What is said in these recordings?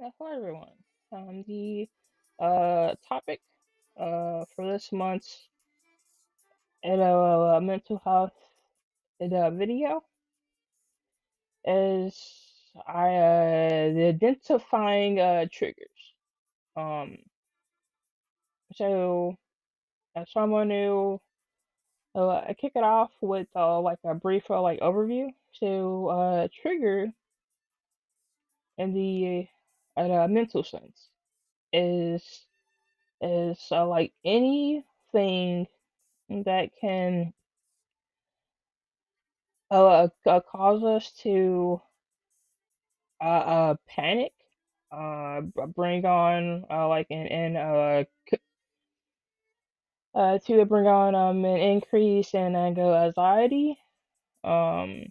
Hello everyone. The topic for this month's mental health video is the identifying triggers. Um, so as someone new, I kick it off with like a brief like overview. So trigger in the mental sense is like anything that can cause us to panic, bring on like to bring on an increase in anxiety, um,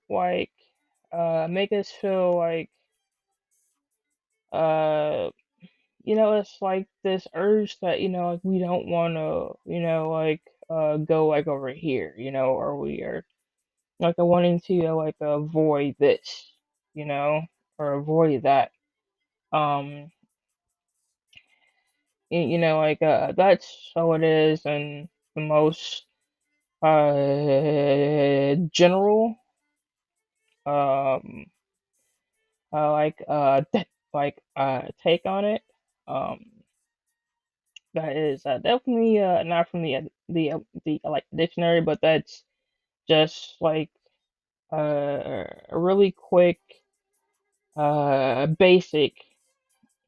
like make us feel like uh it's like this urge that like we don't want to like go like over here, or we are like wanting to like avoid this, you know, or avoid that. Um, like that's how it is in the most general um take on it. Um, that is definitely not from the like dictionary, but that's just like a really quick basic,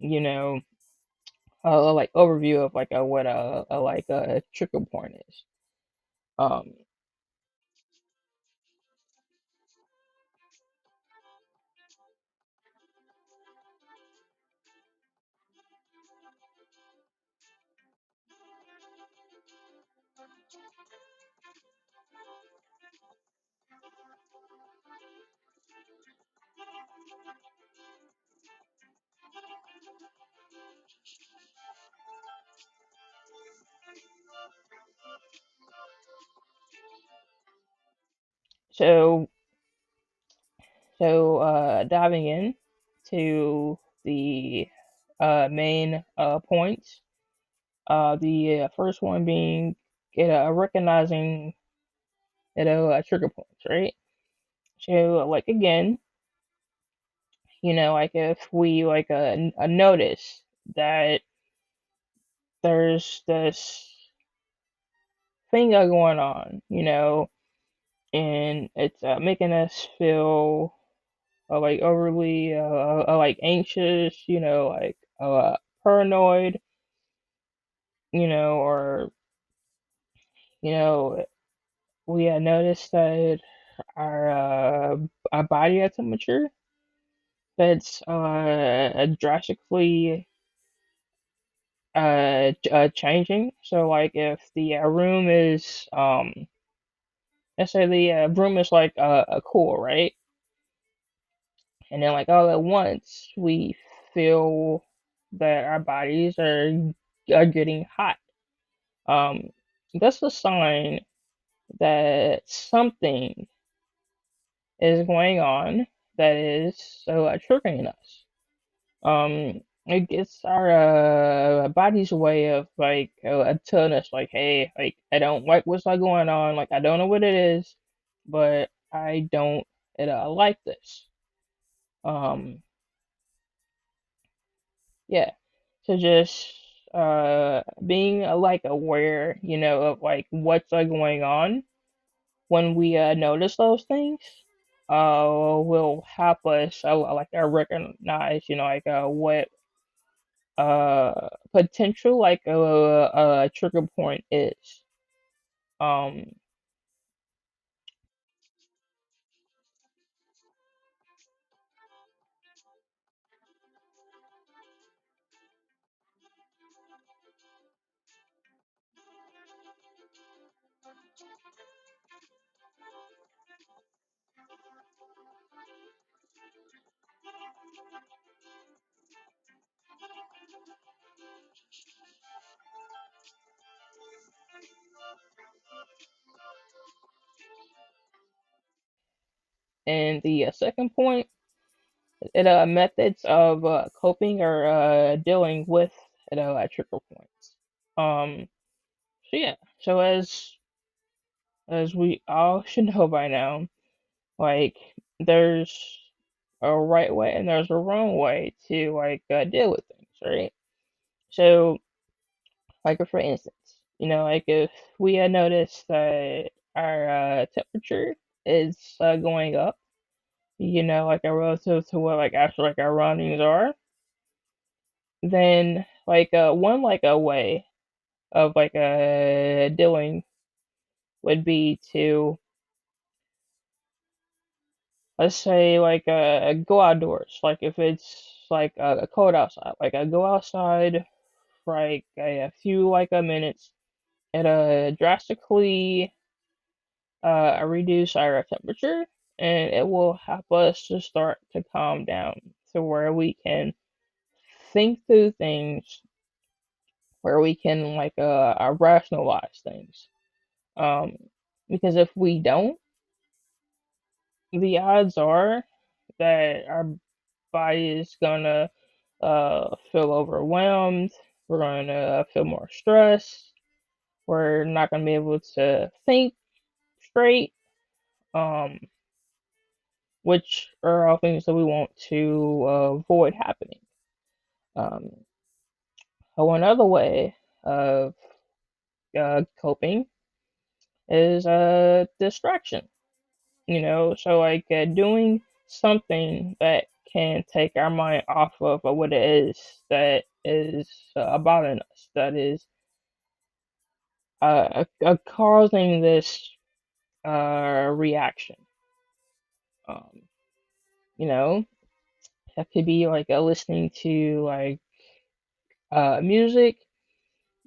you know, like overview of like what like a trigger point is. Um, so diving in to the main points. The first one being recognizing trigger points, right? So like again, like if we like notice that there's this thing going on, and it's making us feel like overly like anxious, like paranoid, or you know we noticed that our body temperature that's drastically changing. So like if the room is let's say the room is like cool, right? And then like all at once we feel that our bodies are getting hot. Um, that's a sign that something is going on that is so triggering us. It gets our body's way of like telling us like, hey, like I don't like what's like going on. Like I don't know what it is, but I don't like this. Um, yeah. So just being like aware, of like what's going on when we notice those things, will help us like recognize, like what potential like a trigger point is. Um, and the second point methods of coping or dealing with trigger points. Um, so yeah, so as we all should know by now, like there's a right way and there's a wrong way to deal with things, right? So like for instance, like if we had noticed that our temperature is going up, like a relative to what actually our surroundings are, then one a way of dealing would be to, let's say, go outdoors. Like if it's cold outside, go outside for a few minutes. It drastically reduce our temperature, and it will help us to start to calm down to where we can think through things, where we can rationalize things. Um, because if we don't, the odds are that our body is gonna feel overwhelmed. We're gonna feel more stressed. We're not gonna be able to think straight. Um, which are all things that we want to avoid happening. Um, one other way of coping is distraction. So doing something that can take our mind off of what it is that is bothering us, that is causing this reaction. Um, you know, that could be listening to music.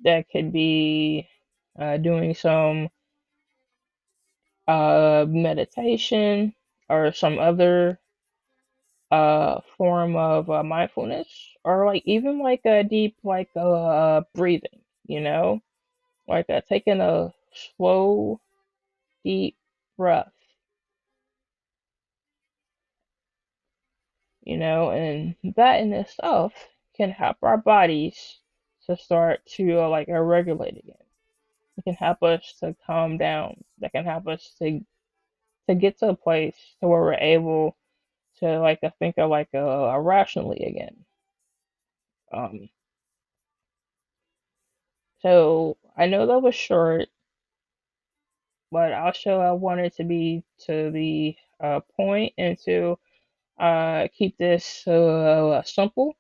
That could be doing some meditation or some other form of mindfulness, or even a deep breathing. Taking a slow, deep breath. And that in itself can help our bodies to start to regulate again. It can help us to calm down. That can help us to get to a place to where we're able to think of rationally again. Um, so I know that was short, but also I wanted to be to the point and to keep this simple,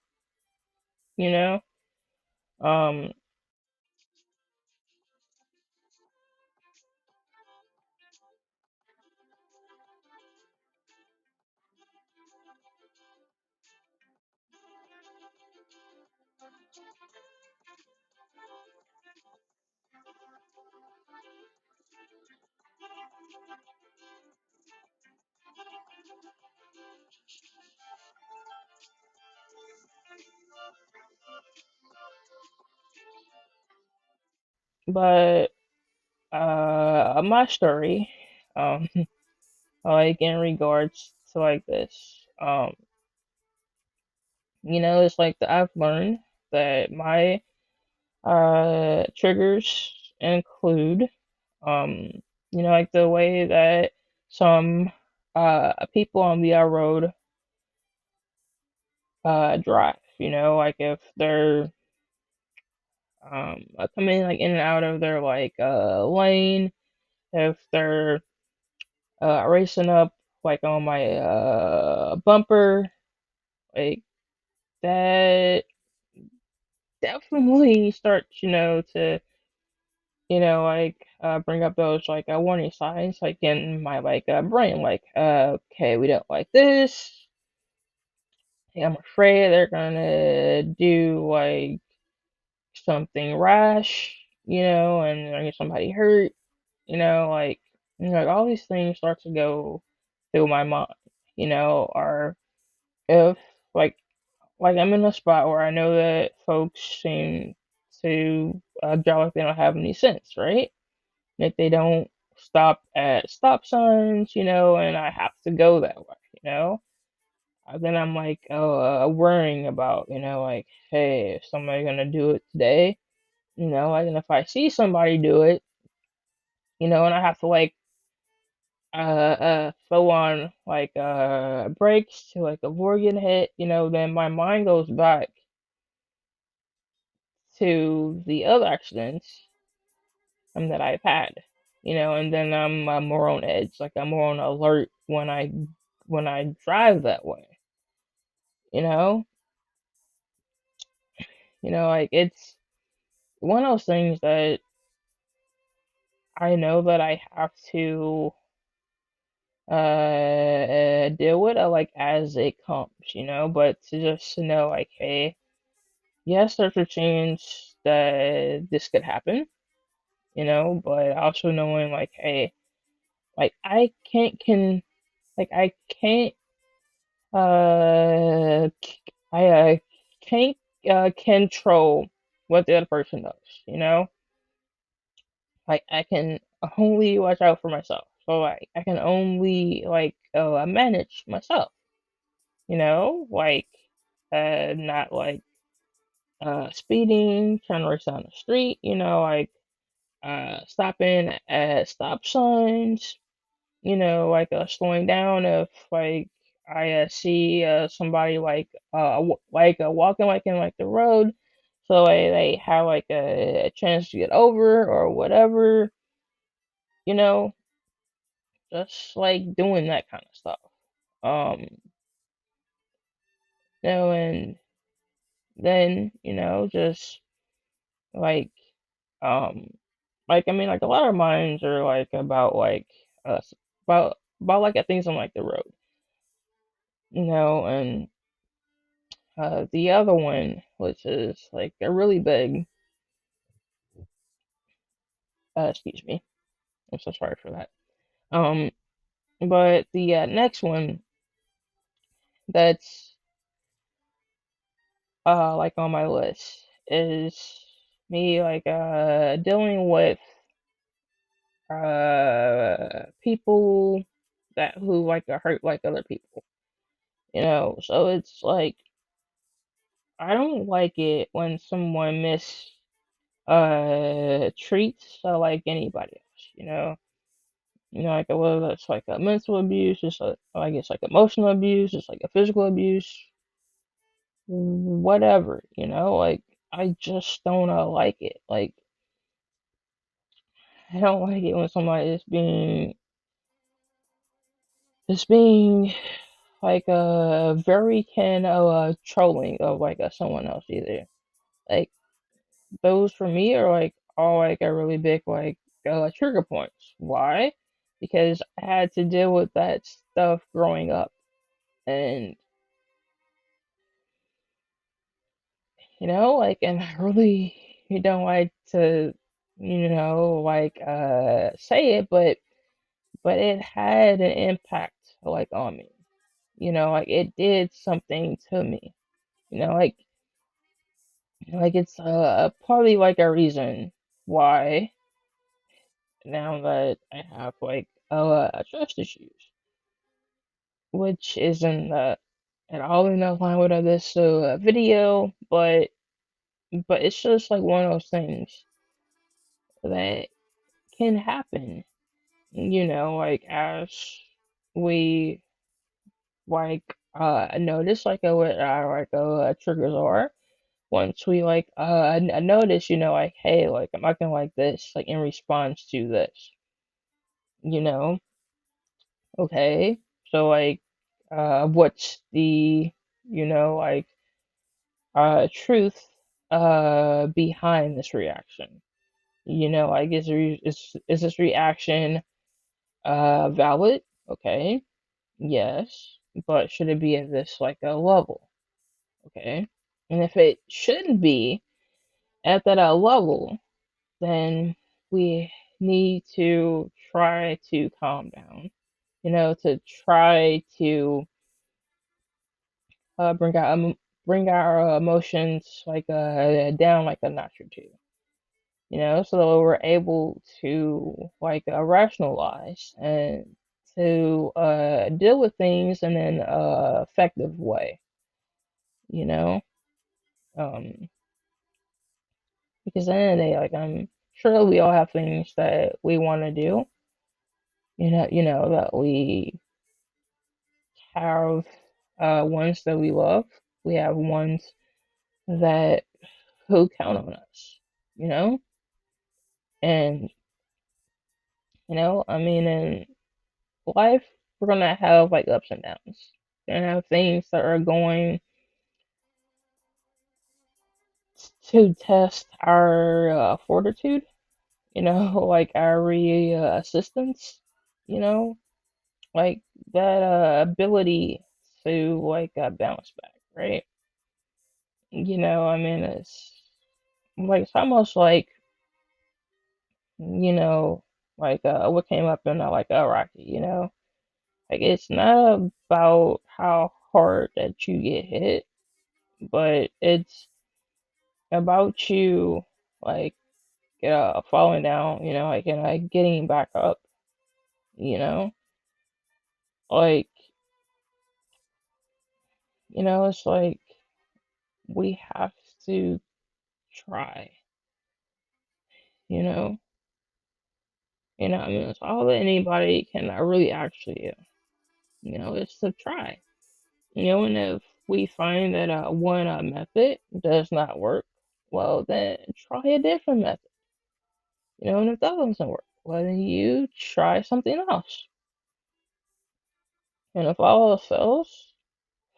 you know. Um, but my story, um, in regards to this, it's that I've learned that my triggers include, um, the way that some people on the road drive. If they're coming in and out of their lane, if they're racing up on my bumper, like that definitely starts, to bring up those warning signs in my brain, okay, we don't like this. I'm afraid they're gonna do something rash, and they're gonna get somebody hurt, all these things start to go through my mind, or if like I'm in a spot where I know that folks seem to drive like they don't have any sense, right? Like they don't stop at stop signs, and I have to go that way, then I'm like worrying about, like, hey, is somebody gonna do it today? Like, and if I see somebody do it, and I have to like throw on like brakes to like avoid getting hit, then my mind goes back to the other accidents that I've had, and then I'm more on edge, like I'm more on alert when I drive that way, you know, like it's one of those things that I know that I have to deal with, like as it comes, but to just know like, hey, yes, there's a chance that this could happen, but also knowing like, hey, like I can't I can't control what the other person does, like I can only watch out for myself. So like I can only like manage myself, like not like speeding, trying to race down the street, like stopping at stop signs, like slowing down if like I see somebody like walking like in like the road, so they have like a chance to get over or whatever, you know, just like doing that kind of stuff. Um, and then just like um, like I mean like a lot of mines are like about like about like things on like the road, and the other one, which is like a really big, excuse me, I'm so sorry for that. Um, but the next one that's like on my list is me like dealing with people that who like hurt like other people, So it's like I don't like it when someone treats like anybody else, like whether that's like a mental abuse, just like it's like emotional abuse, it's like a physical abuse, whatever, like I just don't like it. Like I don't like it when somebody is being like very kind of trolling of like someone else either. Like those for me are like all like a really big like trigger points. Why? Because I had to deal with that stuff growing up, and like, and I really don't like to, like say it, but it had an impact like on me. Like it did something to me. Like it's probably like a reason why now that I have like trust issues, which isn't at all in line with this video, but it's just like one of those things that can happen, like as we like notice like what our like triggers are. Once we like notice, like, hey, like I'm acting like this, like in response to this, you know, okay, so like what's the like truth behind this reaction? Like is this reaction valid? Okay. Yes. But should it be at this like a level? Okay. And if it shouldn't be at that level, then we need to try to calm down. To try to bring our emotions like down like a notch or two. So that we're able to like rationalize and to deal with things in an effective way, you know? Um, because at the end of the day, like I'm sure we all have things that we want to do, that we have ones that we love. We have ones that who count on us, you know? And, I mean, in life, we're gonna have like ups and downs. We're gonna have things that are going to test our fortitude, like our assistance, you know, like that ability to like bounce back, right? I mean, it's almost like, you know, like what came up in like Rocky, like it's not about how hard that you get hit, but it's about you like falling down, like and like getting back up, you know, like it's like we have to try, you know, I mean it's all that anybody can really actually do, is to try. And if we find that one method does not work, well, then try a different method. And if that doesn't work, well, then you try something else. And if all else fails,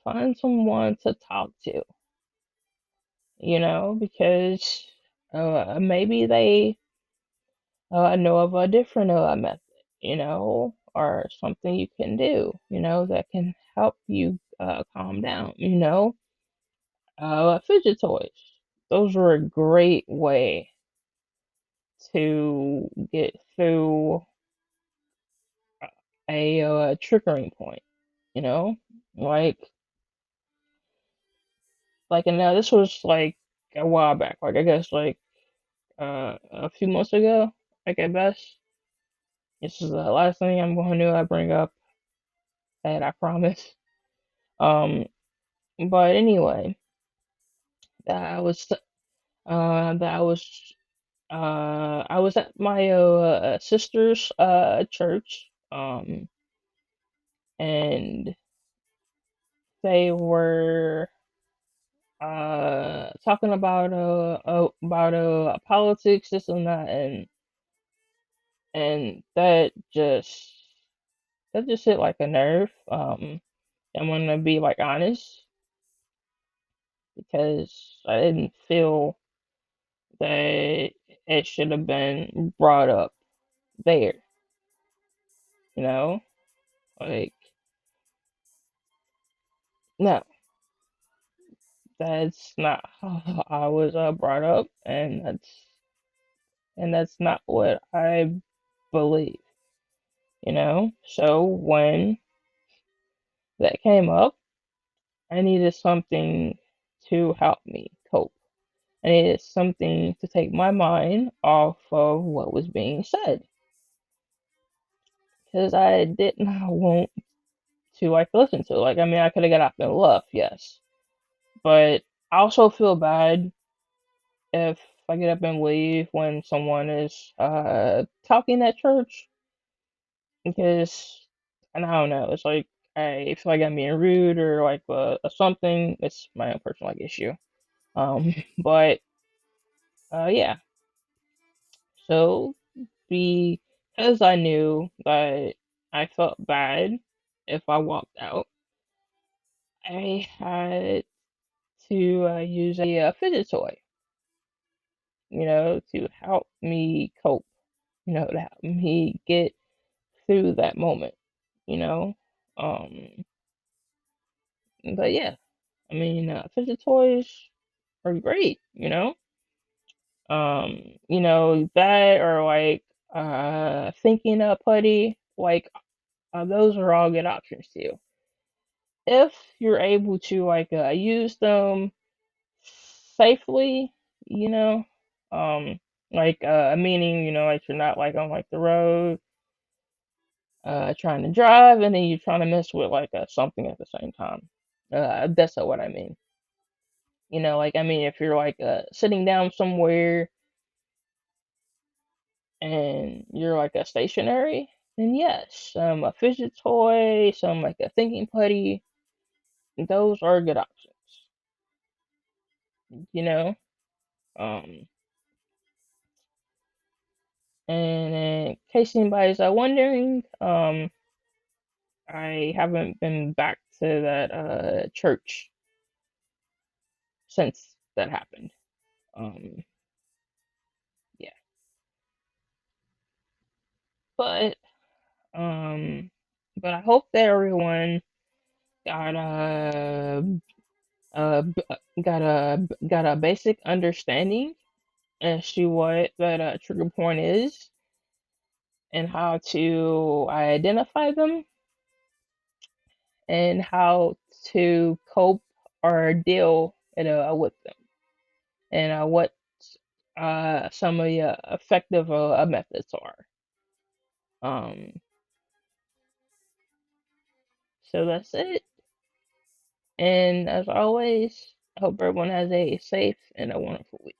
find someone to talk to, because maybe they know of a different method, or something you can do, that can help you calm down, fidget toys. Those are a great way to get through a triggering point, you know? Like, and now this was like a while back, like I guess like a few months ago, like at best. This is the last thing I'm going to bring up, and I promise. Um, but anyway, that was that I was at my sister's church, and they were talking about politics, this and that, and that just hit like a nerve. I'm gonna be like honest, because I didn't feel that it should have been brought up there, you know? Like, no, that's not how I was brought up, and that's not what I believe, So when that came up, I needed something to help me cope. I needed something to take my mind off of what was being said, because I did not want to like listen to it. Like, I mean, I could have got up and left, yes, but I also feel bad if I get up and leave when someone is talking at church, because, and I don't know, it's like I feel like I'm being rude or like something. It's my own personal like issue. But yeah. So because I knew that I felt bad if I walked out, I had to use a fidget toy, to help me cope, to help me get through that moment, you know. Um, but yeah, I mean, fidget toys are great, that or like thinking putty, like those are all good options too. If you're able to like use them safely, you know, um, like meaning, like you're not like on like the road, trying to drive, and then you're trying to mess with like something at the same time. That's what I mean. Like I mean, if you're like sitting down somewhere and you're like a stationary, then yes, a fidget toy, some like a thinking putty, those are good options. You know, um, and in case anybody's wondering, I haven't been back to that church since that happened. Um, yeah, but um, but I hope that everyone got a basic understanding as to what that trigger point is and how to identify them and how to cope or deal with them and what some of the effective methods are. Um, so that's it. And as always, I hope everyone has a safe and a wonderful week.